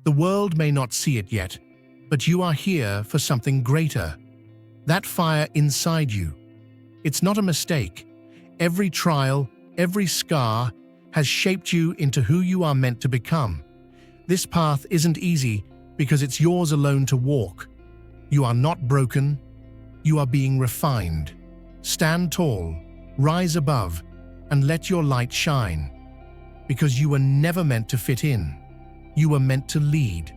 The world may not see it yet, but you are here for something greater. That fire inside you. It's not a mistake. Every trial, every scar has shaped you into who you are meant to become. This path isn't easy because it's yours alone to walk. You are not broken. You are being refined. Stand tall, rise above, and let your light shine. Because you were never meant to fit in. You were meant to lead.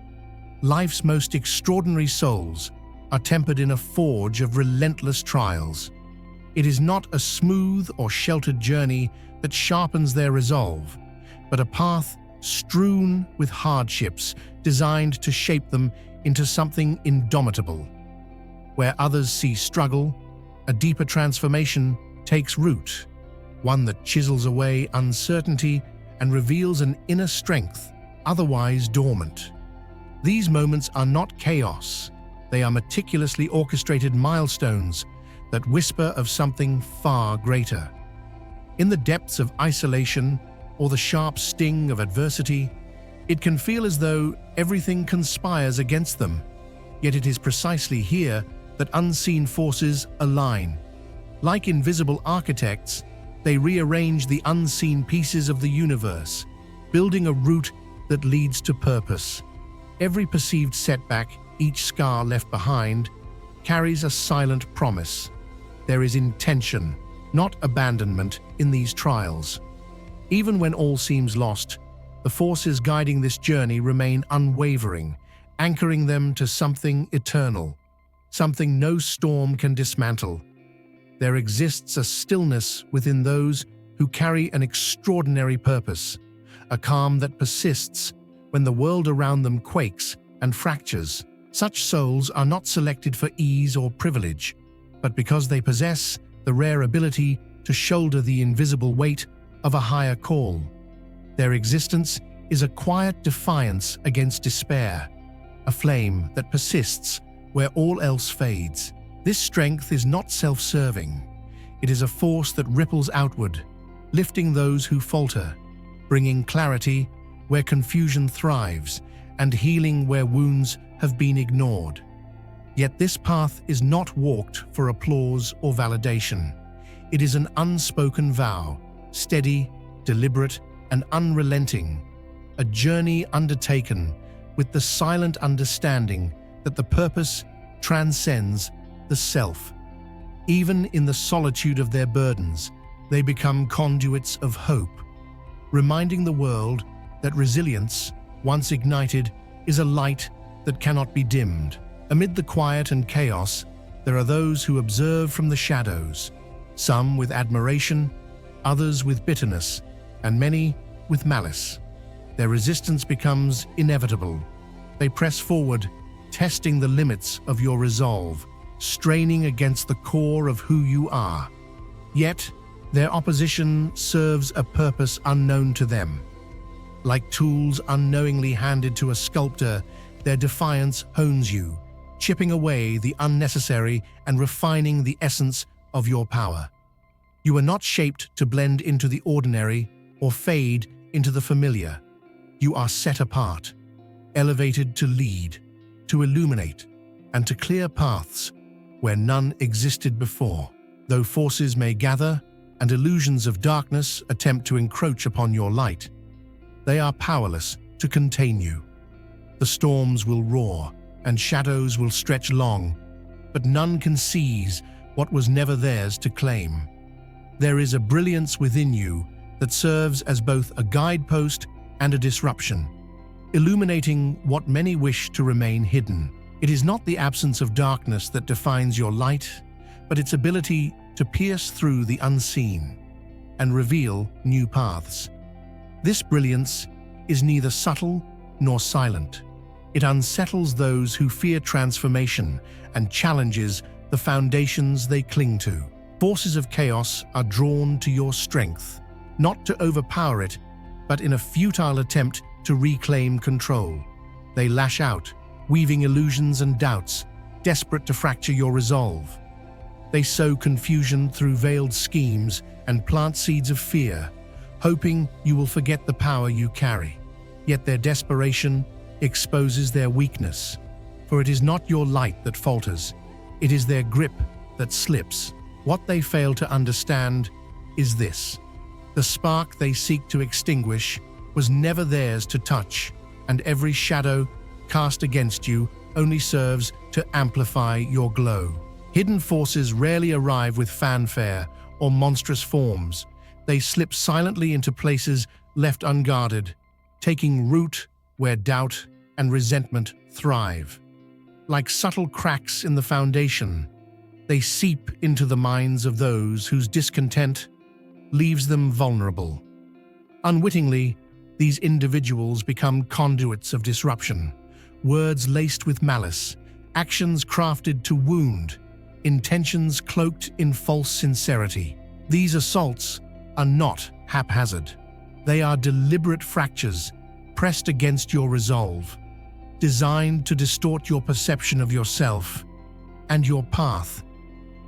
Life's most extraordinary souls are tempered in a forge of relentless trials. It is not a smooth or sheltered journey that sharpens their resolve, but a path strewn with hardships designed to shape them into something indomitable. Where others see struggle, a deeper transformation takes root, one that chisels away uncertainty and reveals an inner strength otherwise dormant. These moments are not chaos. They are meticulously orchestrated milestones that whisper of something far greater. In the depths of isolation or the sharp sting of adversity, it can feel as though everything conspires against them. Yet it is precisely here that unseen forces align. Like invisible architects, they rearrange the unseen pieces of the universe, building a route that leads to purpose. Every perceived setback, each scar left behind, carries a silent promise. There is intention, not abandonment, in these trials. Even when all seems lost, the forces guiding this journey remain unwavering, anchoring them to something eternal, something no storm can dismantle. There exists a stillness within those who carry an extraordinary purpose, a calm that persists when the world around them quakes and fractures. Such souls are not selected for ease or privilege, but because they possess the rare ability to shoulder the invisible weight of a higher call. Their existence is a quiet defiance against despair, a flame that persists where all else fades. This strength is not self-serving. It is a force that ripples outward, lifting those who falter, bringing clarity where confusion thrives, and healing where wounds have been ignored. Yet this path is not walked for applause or validation. It is an unspoken vow, steady, deliberate, and unrelenting, a journey undertaken with the silent understanding that the purpose transcends the self. Even in the solitude of their burdens, they become conduits of hope, reminding the world that resilience, once ignited, is a light that cannot be dimmed. Amid the quiet and chaos, there are those who observe from the shadows, some with admiration, others with bitterness, and many with malice. Their resistance becomes inevitable. They press forward, testing the limits of your resolve, straining against the core of who you are. Yet, their opposition serves a purpose unknown to them. Like tools unknowingly handed to a sculptor, their defiance hones you, chipping away the unnecessary and refining the essence of your power. You are not shaped to blend into the ordinary or fade into the familiar. You are set apart, elevated to lead, to illuminate, and to clear paths where none existed before. Though forces may gather and illusions of darkness attempt to encroach upon your light, they are powerless to contain you. The storms will roar and shadows will stretch long, but none can seize what was never theirs to claim. There is a brilliance within you that serves as both a guidepost and a disruption, illuminating what many wish to remain hidden. It is not the absence of darkness that defines your light, but its ability to pierce through the unseen and reveal new paths. This brilliance is neither subtle nor silent. It unsettles those who fear transformation and challenges the foundations they cling to. Forces of chaos are drawn to your strength, not to overpower it, but in a futile attempt to reclaim control. They lash out, weaving illusions and doubts, desperate to fracture your resolve. They sow confusion through veiled schemes and plant seeds of fear, hoping you will forget the power you carry. Yet their desperation exposes their weakness. For it is not your light that falters, it is their grip that slips. What they fail to understand is this: the spark they seek to extinguish was never theirs to touch, and every shadow cast against you only serves to amplify your glow. Hidden forces rarely arrive with fanfare or monstrous forms. They slip silently into places left unguarded, taking root where doubt and resentment thrive. Like subtle cracks in the foundation, they seep into the minds of those whose discontent leaves them vulnerable. Unwittingly, these individuals become conduits of disruption, words laced with malice, actions crafted to wound, intentions cloaked in false sincerity. These assaults are not haphazard. They are deliberate fractures pressed against your resolve, designed to distort your perception of yourself and your path.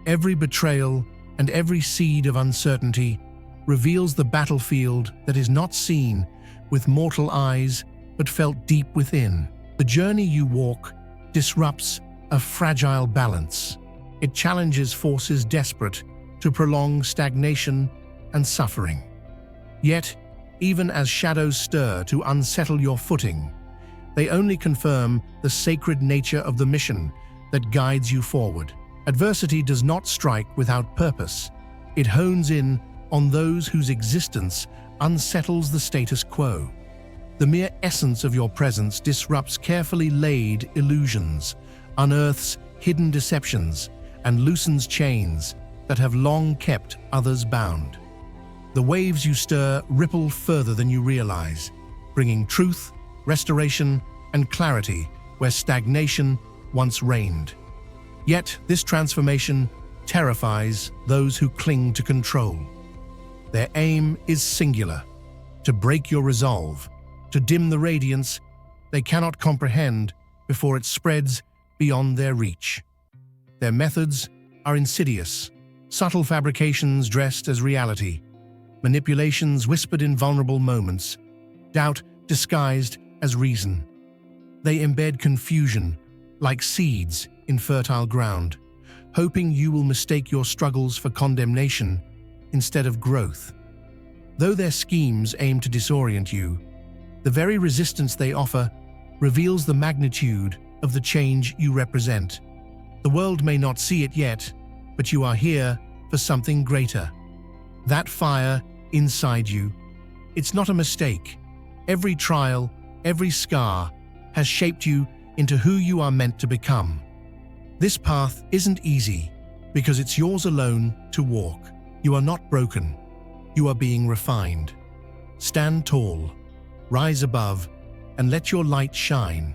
Every betrayal and every seed of uncertainty reveals the battlefield that is not seen with mortal eyes but felt deep within. The journey you walk disrupts a fragile balance. It challenges forces desperate to prolong stagnation and suffering. Yet, even as shadows stir to unsettle your footing, they only confirm the sacred nature of the mission that guides you forward. Adversity does not strike without purpose. It hones in on those whose existence unsettles the status quo. The mere essence of your presence disrupts carefully laid illusions, unearths hidden deceptions, and loosens chains that have long kept others bound. The waves you stir ripple further than you realize, bringing truth, restoration, and clarity where stagnation once reigned. Yet this transformation terrifies those who cling to control. Their aim is singular: to break your resolve, to dim the radiance they cannot comprehend before it spreads beyond their reach. Their methods are insidious, subtle fabrications dressed as reality, manipulations whispered in vulnerable moments, doubt disguised as reason. They embed confusion like seeds in fertile ground, hoping you will mistake your struggles for condemnation instead of growth. Though their schemes aim to disorient you, the very resistance they offer reveals the magnitude of the change you represent. The world may not see it yet, but you are here for something greater. That fire inside you, it's not a mistake. Every trial, every scar has shaped you into who you are meant to become. This path isn't easy because it's yours alone to walk. You are not broken. You are being refined. Stand tall, rise above, and let your light shine,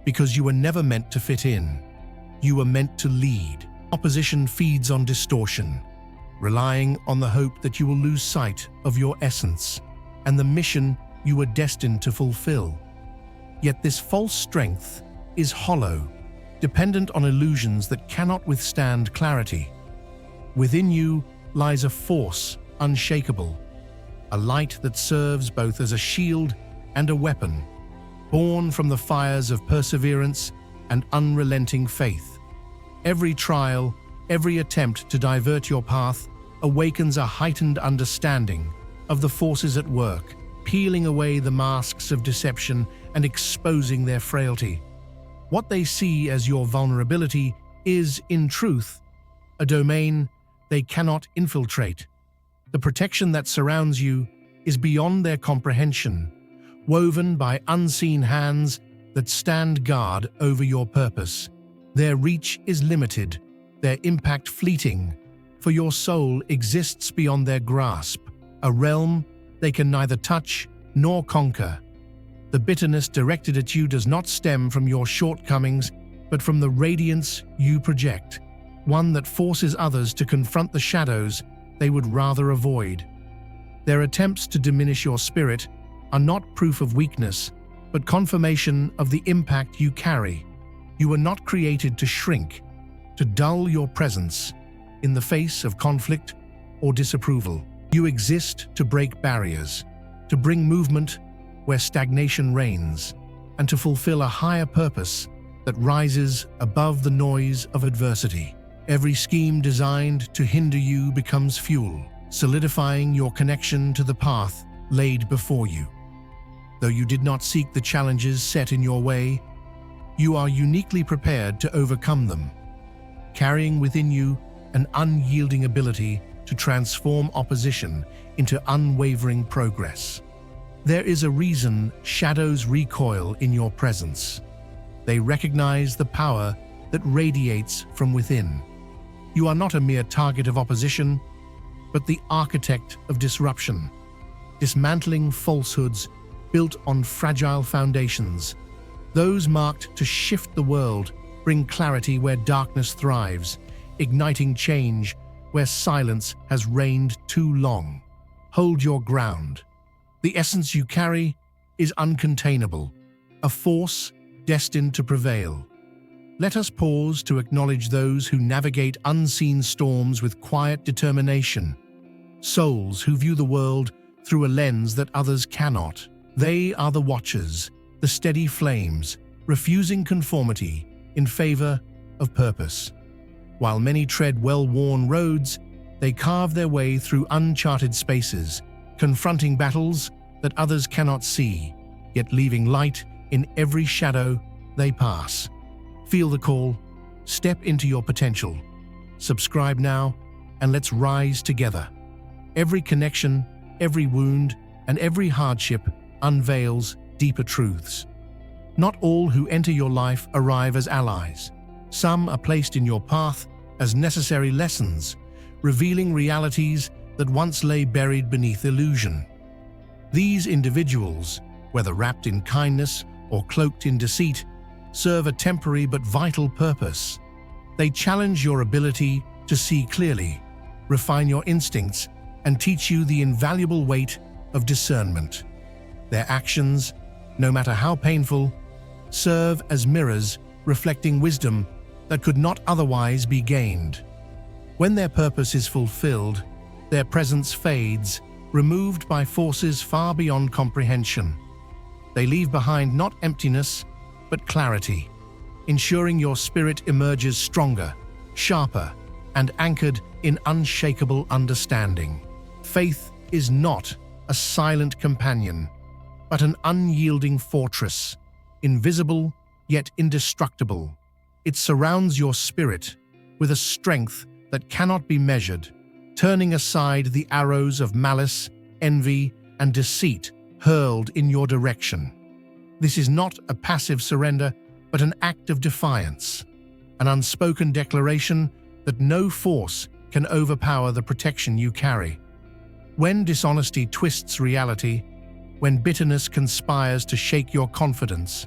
because you were never meant to fit in. You were meant to lead. Opposition feeds on distortion, relying on the hope that you will lose sight of your essence and the mission you were destined to fulfill. Yet this false strength is hollow, dependent on illusions that cannot withstand clarity. Within you lies a force unshakable, a light that serves both as a shield and a weapon, born from the fires of perseverance and unrelenting faith. Every trial, every attempt to divert your path awakens a heightened understanding of the forces at work, peeling away the masks of deception and exposing their frailty. What they see as your vulnerability is, in truth, a domain they cannot infiltrate. The protection that surrounds you is beyond their comprehension, woven by unseen hands that stand guard over your purpose. Their reach is limited, their impact fleeting, for your soul exists beyond their grasp, a realm they can neither touch nor conquer. The bitterness directed at you does not stem from your shortcomings, but from the radiance you project, one that forces others to confront the shadows they would rather avoid. Their attempts to diminish your spirit are not proof of weakness, but confirmation of the impact you carry. You were not created to shrink, to dull your presence in the face of conflict or disapproval. You exist to break barriers, to bring movement where stagnation reigns. and to fulfill a higher purpose that rises above the noise of adversity. Every scheme designed to hinder you becomes fuel, solidifying your connection to the path laid before you. Though you did not seek the challenges set in your way, you are uniquely prepared to overcome them, carrying within you an unyielding ability to transform opposition into unwavering progress. There is a reason shadows recoil in your presence. They recognize the power that radiates from within. You are not a mere target of opposition, but the architect of disruption, dismantling falsehoods built on fragile foundations. Those marked to shift the world, bring clarity where darkness thrives, igniting change where silence has reigned too long. Hold your ground. The essence you carry is uncontainable, a force destined to prevail. Let us pause to acknowledge those who navigate unseen storms with quiet determination, souls who view the world through a lens that others cannot. They are the watchers, the steady flames, refusing conformity in favor of purpose. While many tread well-worn roads, they carve their way through uncharted spaces, confronting battles that others cannot see, yet leaving light in every shadow they pass. Feel the call, step into your potential. Subscribe now, and let's rise together. Every connection, every wound, and every hardship unveils deeper truths. Not all who enter your life arrive as allies. Some are placed in your path as necessary lessons, revealing realities that once lay buried beneath illusion. These individuals, whether wrapped in kindness or cloaked in deceit, serve a temporary but vital purpose. They challenge your ability to see clearly, refine your instincts, and teach you the invaluable weight of discernment. Their actions, no matter how painful, serve as mirrors reflecting wisdom that could not otherwise be gained. When their purpose is fulfilled, their presence fades, removed by forces far beyond comprehension. They leave behind not emptiness, but clarity, ensuring your spirit emerges stronger, sharper, and anchored in unshakable understanding. Faith is not a silent companion, but an unyielding fortress, invisible yet indestructible. It surrounds your spirit with a strength that cannot be measured, turning aside the arrows of malice, envy, and deceit hurled in your direction. This is not a passive surrender, but an act of defiance, an unspoken declaration that no force can overpower the protection you carry. When dishonesty twists reality, when bitterness conspires to shake your confidence,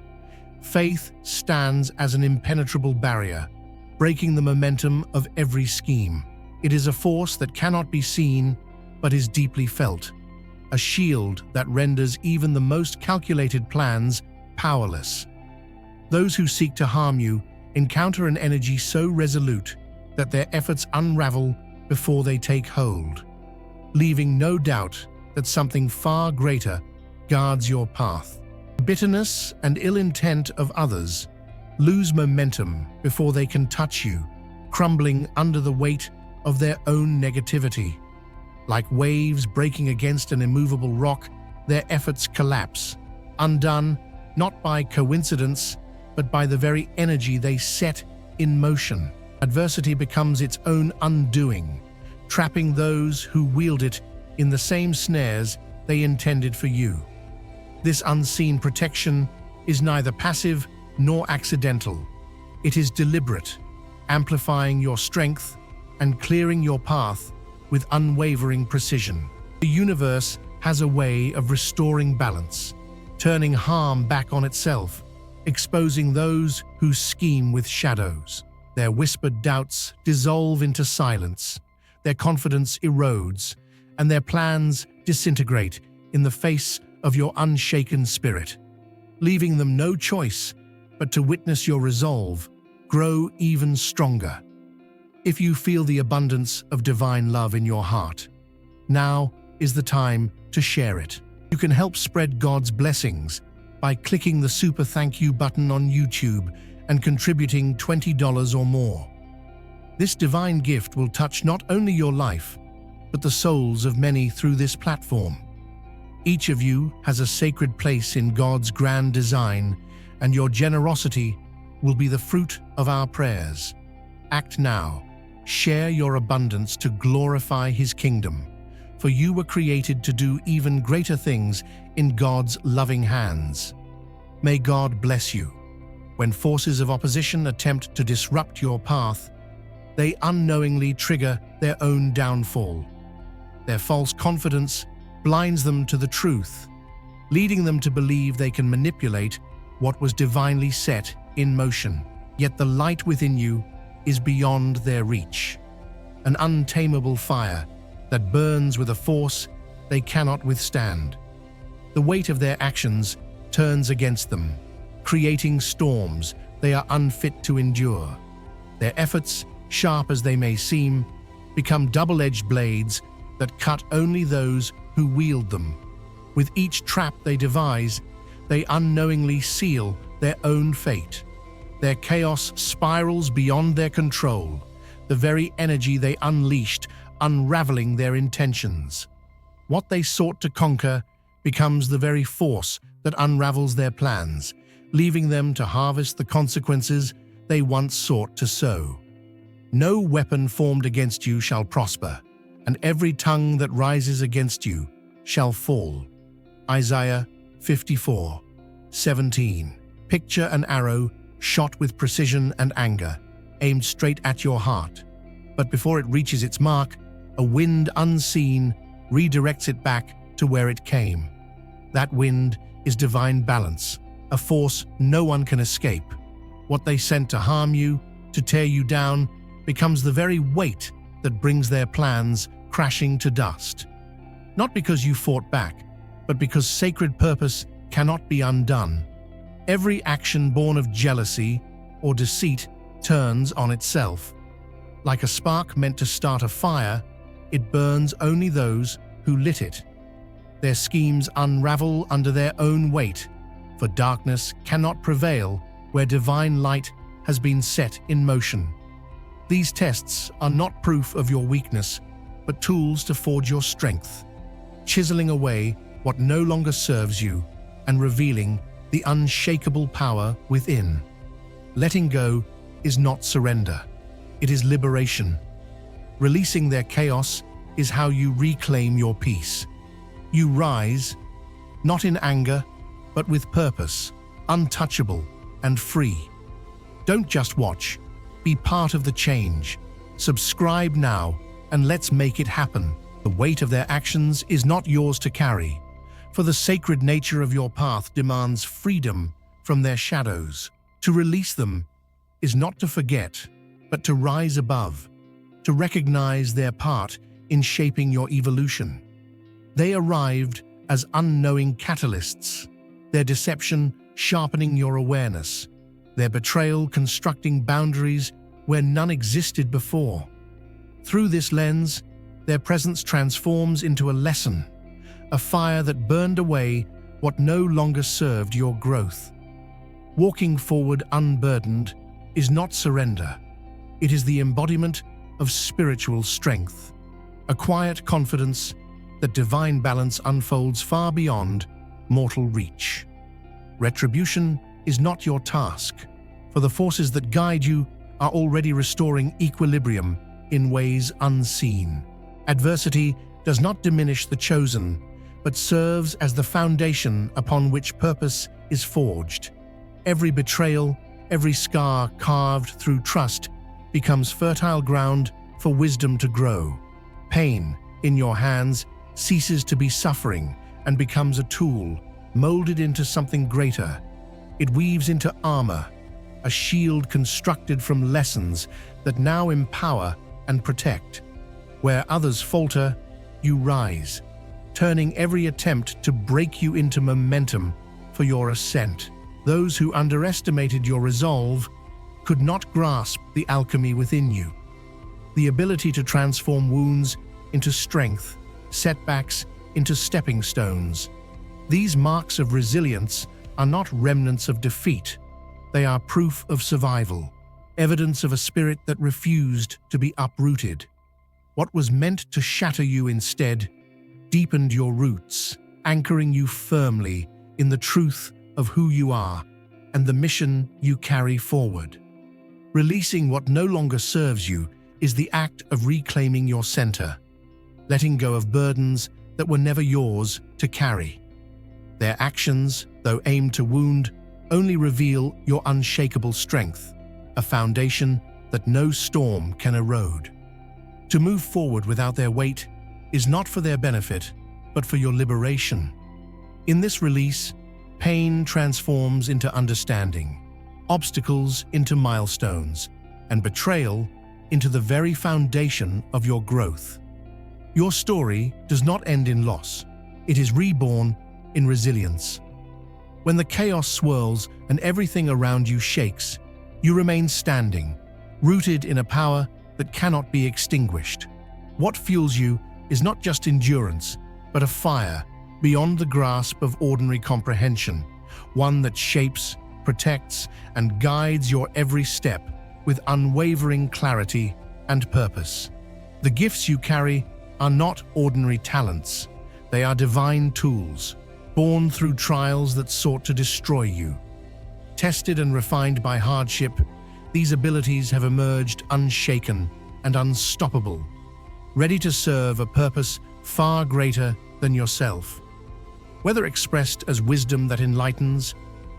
faith stands as an impenetrable barrier, breaking the momentum of every scheme. It is a force that cannot be seen, but is deeply felt, a shield that renders even the most calculated plans powerless. Those who seek to harm you encounter an energy so resolute that their efforts unravel before they take hold, leaving no doubt that something far greater guards your path. The bitterness and ill intent of others lose momentum before they can touch you, crumbling under the weight of their own negativity. Like waves breaking against an immovable rock, their efforts collapse, undone not by coincidence, but by the very energy they set in motion. Adversity becomes its own undoing, trapping those who wield it in the same snares they intended for you. This unseen protection is neither passive nor accidental. It is deliberate, amplifying your strength and clearing your path with unwavering precision. The universe has a way of restoring balance, turning harm back on itself, exposing those who scheme with shadows. Their whispered doubts dissolve into silence, their confidence erodes, and their plans disintegrate in the face of your unshaken spirit, leaving them no choice but to witness your resolve grow even stronger. If you feel the abundance of divine love in your heart, now is the time to share it. You can help spread God's blessings by clicking the super thank you button on YouTube and contributing $20 or more. This divine gift will touch not only your life, but the souls of many through this platform. Each of you has a sacred place in God's grand design, and your generosity will be the fruit of our prayers. Act now. Share your abundance to glorify His kingdom, for you were created to do even greater things in God's loving hands. May God bless you. When forces of opposition attempt to disrupt your path, they unknowingly trigger their own downfall. Their false confidence blinds them to the truth, leading them to believe they can manipulate what was divinely set in motion. Yet the light within you is beyond their reach, an untamable fire that burns with a force they cannot withstand. The weight of their actions turns against them, creating storms they are unfit to endure. Their efforts, sharp as they may seem, become double-edged blades that cut only those who wield them. With each trap they devise, they unknowingly seal their own fate. Their chaos spirals beyond their control, the very energy they unleashed unraveling their intentions. What they sought to conquer becomes the very force that unravels their plans, leaving them to harvest the consequences they once sought to sow. No weapon formed against you shall prosper, and every tongue that rises against you shall fall. Isaiah 54:17. Picture an arrow shot with precision and anger, aimed straight at your heart. But before it reaches its mark, a wind unseen redirects it back to where it came. That wind is divine balance, a force no one can escape. What they sent to harm you, to tear you down, becomes the very weight that brings their plans crashing to dust. Not because you fought back, but because sacred purpose cannot be undone. Every action born of jealousy or deceit turns on itself. Like a spark meant to start a fire, it burns only those who lit it. Their schemes unravel under their own weight, for darkness cannot prevail where divine light has been set in motion. These tests are not proof of your weakness, but tools to forge your strength, chiseling away what no longer serves you and revealing the unshakable power within. Letting go is not surrender, it is liberation. Releasing their chaos is how you reclaim your peace. You rise, not in anger, but with purpose, untouchable and free. Don't just watch, be part of the change. Subscribe now and let's make it happen. The weight of their actions is not yours to carry, for the sacred nature of your path demands freedom from their shadows. To release them is not to forget, but to rise above, to recognize their part in shaping your evolution. They arrived as unknowing catalysts, their deception sharpening your awareness, their betrayal constructing boundaries where none existed before. Through this lens, their presence transforms into a lesson, a fire that burned away what no longer served your growth. Walking forward unburdened is not surrender. It is the embodiment of spiritual strength, a quiet confidence that divine balance unfolds far beyond mortal reach. Retribution is not your task, for the forces that guide you are already restoring equilibrium in ways unseen. Adversity does not diminish the chosen, but serves as the foundation upon which purpose is forged. Every betrayal, every scar carved through trust becomes fertile ground for wisdom to grow. Pain, in your hands, ceases to be suffering and becomes a tool, molded into something greater. It weaves into armor, a shield constructed from lessons that now empower and protect. Where others falter, you rise, turning every attempt to break you into momentum for your ascent. Those who underestimated your resolve could not grasp the alchemy within you, the ability to transform wounds into strength, setbacks into stepping stones. These marks of resilience are not remnants of defeat. They are proof of survival, evidence of a spirit that refused to be uprooted. What was meant to shatter you instead deepened your roots, anchoring you firmly in the truth of who you are and the mission you carry forward. Releasing what no longer serves you is the act of reclaiming your center, letting go of burdens that were never yours to carry. Their actions, though aimed to wound, only reveal your unshakable strength, a foundation that no storm can erode. To move forward without their weight is not for their benefit, but for your liberation. In this release, pain transforms into understanding, obstacles into milestones, and betrayal into the very foundation of your growth. Your story does not end in loss. It is reborn in resilience. When the chaos swirls and everything around you shakes, you remain standing, rooted in a power that cannot be extinguished. What fuels you is not just endurance, but a fire beyond the grasp of ordinary comprehension, one that shapes, protects, and guides your every step with unwavering clarity and purpose. The gifts you carry are not ordinary talents. They are divine tools, born through trials that sought to destroy you. Tested and refined by hardship, these abilities have emerged unshaken and unstoppable, ready to serve a purpose far greater than yourself. Whether expressed as wisdom that enlightens,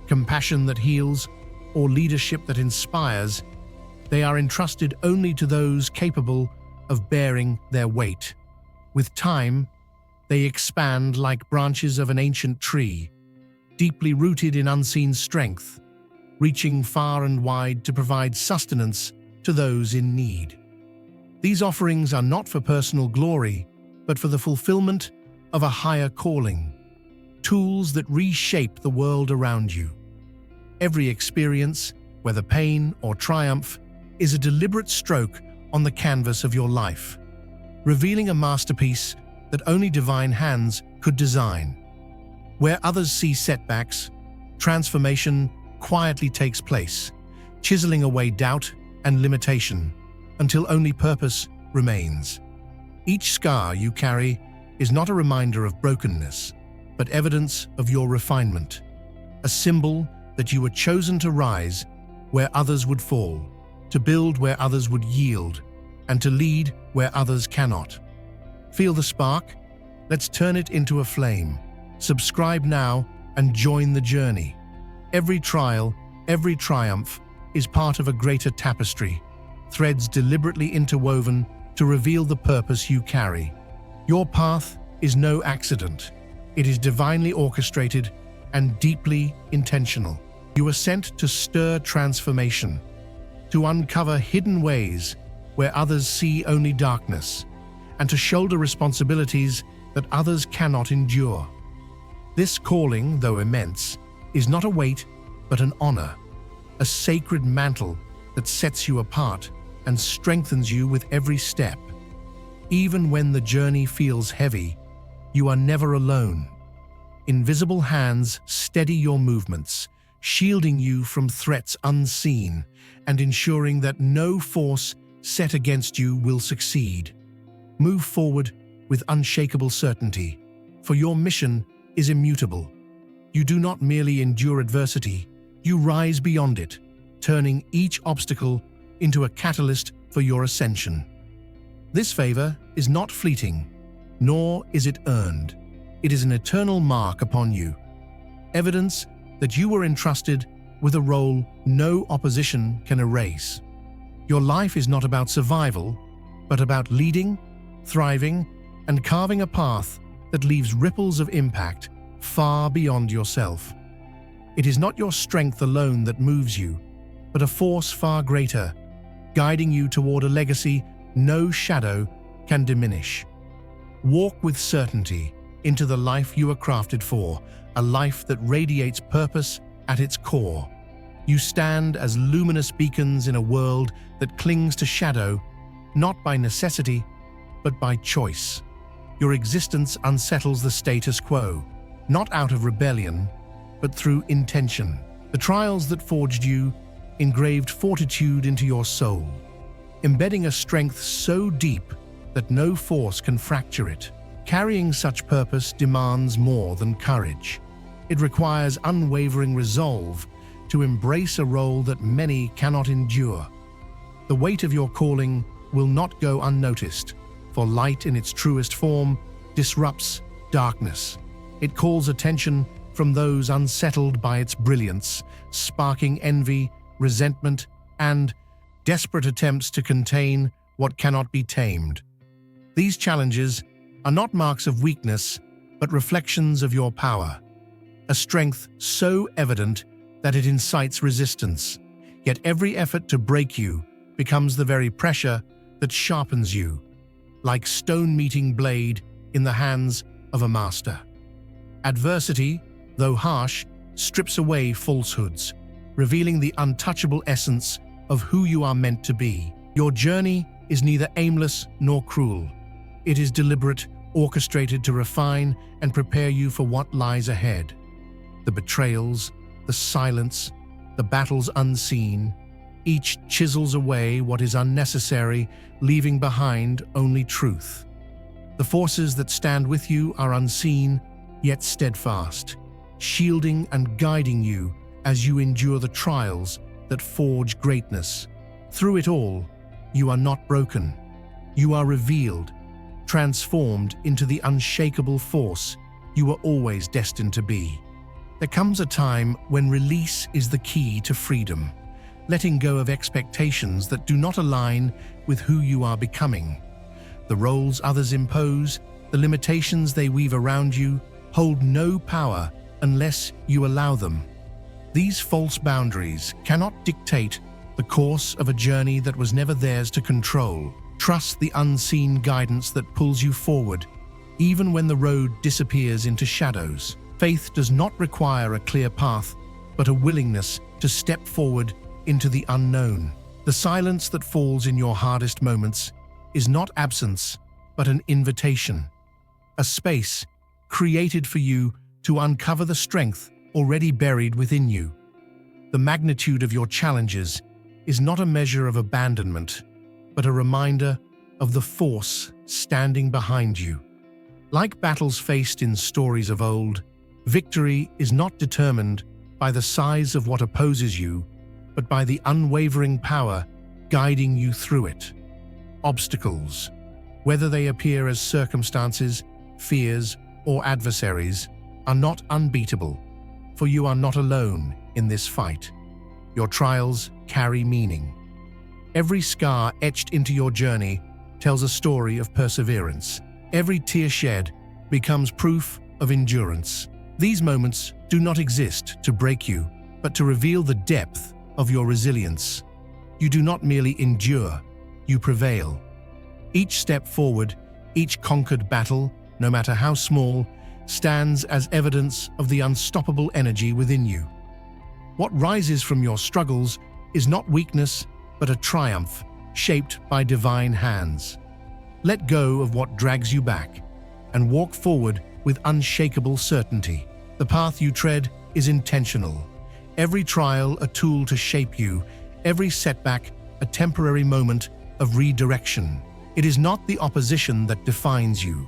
compassion that heals, or leadership that inspires, they are entrusted only to those capable of bearing their weight. With time, they expand like branches of an ancient tree, deeply rooted in unseen strength, reaching far and wide to provide sustenance to those in need. These offerings are not for personal glory, but for the fulfillment of a higher calling, tools that reshape the world around you. Every experience, whether pain or triumph, is a deliberate stroke on the canvas of your life, revealing a masterpiece that only divine hands could design. Where others see setbacks, transformation quietly takes place, chiseling away doubt and limitation until only purpose remains. Each scar you carry is not a reminder of brokenness, but evidence of your refinement, a symbol that you were chosen to rise where others would fall, to build where others would yield, and to lead where others cannot. Feel the spark? Let's turn it into a flame. Subscribe now and join the journey. Every trial, every triumph is part of a greater tapestry, threads deliberately interwoven to reveal the purpose you carry. Your path is no accident. It is divinely orchestrated and deeply intentional. You are sent to stir transformation, to uncover hidden ways where others see only darkness, and to shoulder responsibilities that others cannot endure. This calling, though immense, is not a weight but an honor, a sacred mantle that sets you apart and strengthens you with every step. Even when the journey feels heavy, you are never alone. Invisible hands steady your movements, shielding you from threats unseen and ensuring that no force set against you will succeed. Move forward with unshakable certainty, for your mission is immutable. You do not merely endure adversity, you rise beyond it, turning each obstacle into a catalyst for your ascension. This favor is not fleeting, nor is it earned. It is an eternal mark upon you, evidence that you were entrusted with a role no opposition can erase. Your life is not about survival, but about leading, thriving, and carving a path that leaves ripples of impact far beyond yourself. It is not your strength alone that moves you, but a force far greater, guiding you toward a legacy no shadow can diminish. Walk with certainty into the life you are crafted for, a life that radiates purpose at its core. You stand as luminous beacons in a world that clings to shadow, not by necessity, but by choice. Your existence unsettles the status quo, not out of rebellion, but through intention. The trials that forged you engraved fortitude into your soul, embedding a strength so deep that no force can fracture it. Carrying such purpose demands more than courage. It requires unwavering resolve to embrace a role that many cannot endure. The weight of your calling will not go unnoticed, for light in its truest form disrupts darkness. It calls attention from those unsettled by its brilliance, sparking envy, resentment, and desperate attempts to contain what cannot be tamed. These challenges are not marks of weakness, but reflections of your power, a strength so evident that it incites resistance. Yet every effort to break you becomes the very pressure that sharpens you, like stone-meeting blade in the hands of a master. Adversity, though harsh, strips away falsehoods, revealing the untouchable essence of who you are meant to be. Your journey is neither aimless nor cruel. It is deliberate, orchestrated to refine and prepare you for what lies ahead. The betrayals, the silence, the battles unseen, each chisels away what is unnecessary, leaving behind only truth. The forces that stand with you are unseen, yet steadfast, shielding and guiding you as you endure the trials that forge greatness. Through it all, you are not broken. You are revealed, transformed into the unshakable force you were always destined to be. There comes a time when release is the key to freedom, letting go of expectations that do not align with who you are becoming. The roles others impose, the limitations they weave around you, hold no power unless you allow them. These false boundaries cannot dictate the course of a journey that was never theirs to control. Trust the unseen guidance that pulls you forward, even when the road disappears into shadows. Faith does not require a clear path, but a willingness to step forward into the unknown. The silence that falls in your hardest moments is not absence, but an invitation. A space created for you to uncover the strength already buried within you. The magnitude of your challenges is not a measure of abandonment, but a reminder of the force standing behind you. Like battles faced in stories of old, victory is not determined by the size of what opposes you, but by the unwavering power guiding you through it. Obstacles, whether they appear as circumstances, fears, or adversaries, are not unbeatable, for you are not alone in this fight. Your trials carry meaning. Every scar etched into your journey tells a story of perseverance. Every tear shed becomes proof of endurance. These moments do not exist to break you, but to reveal the depth of your resilience. You do not merely endure, you prevail. Each step forward, each conquered battle, no matter how small, stands as evidence of the unstoppable energy within you. What rises from your struggles is not weakness, but a triumph shaped by divine hands. Let go of what drags you back and walk forward with unshakable certainty. The path you tread is intentional. Every trial a tool to shape you, every setback a temporary moment of redirection. It is not the opposition that defines you,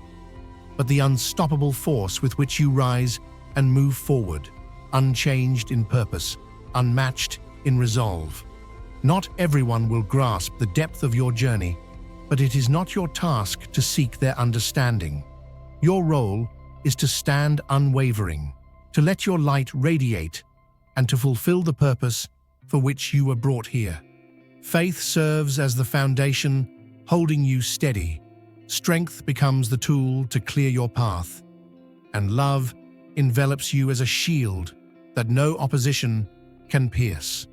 but the unstoppable force with which you rise and move forward, unchanged in purpose, unmatched in resolve. Not everyone will grasp the depth of your journey, but it is not your task to seek their understanding. Your role is to stand unwavering, to let your light radiate, and to fulfill the purpose for which you were brought here. Faith serves as the foundation, holding you steady. Strength becomes the tool to clear your path, and love envelops you as a shield that no opposition can pierce.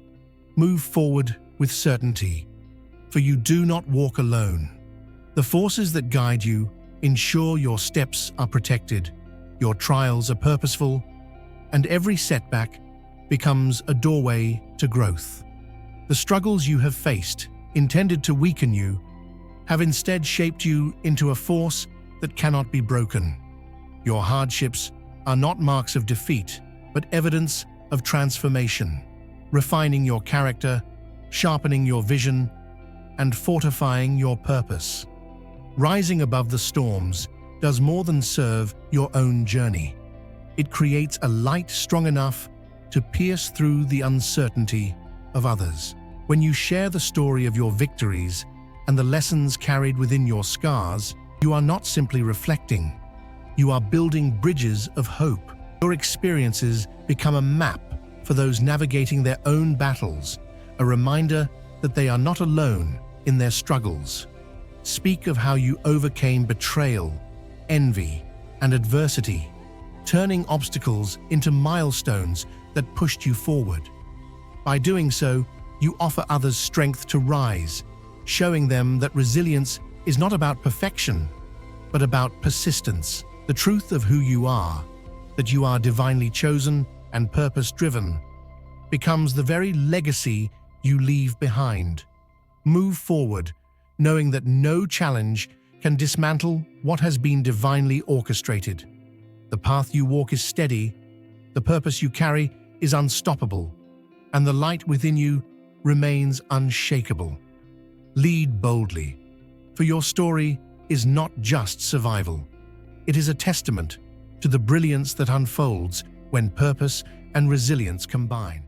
Move forward with certainty, for you do not walk alone. The forces that guide you ensure your steps are protected, your trials are purposeful, and every setback becomes a doorway to growth. The struggles you have faced, intended to weaken you, have instead shaped you into a force that cannot be broken. Your hardships are not marks of defeat, but evidence of transformation, refining your character, sharpening your vision, and fortifying your purpose. Rising above the storms does more than serve your own journey. It creates a light strong enough to pierce through the uncertainty of others. When you share the story of your victories and the lessons carried within your scars, you are not simply reflecting. You are building bridges of hope. Your experiences become a map for those navigating their own battles, a reminder that they are not alone in their struggles. Speak of how you overcame betrayal, envy, and adversity, turning obstacles into milestones that pushed you forward. By doing so, you offer others strength to rise, showing them that resilience is not about perfection, but about persistence. The truth of who you are, that you are divinely chosen and purpose-driven, becomes the very legacy you leave behind. Move forward, knowing that no challenge can dismantle what has been divinely orchestrated. The path you walk is steady, the purpose you carry is unstoppable, and the light within you remains unshakable. Lead boldly, for your story is not just survival. It is a testament to the brilliance that unfolds when purpose and resilience combine.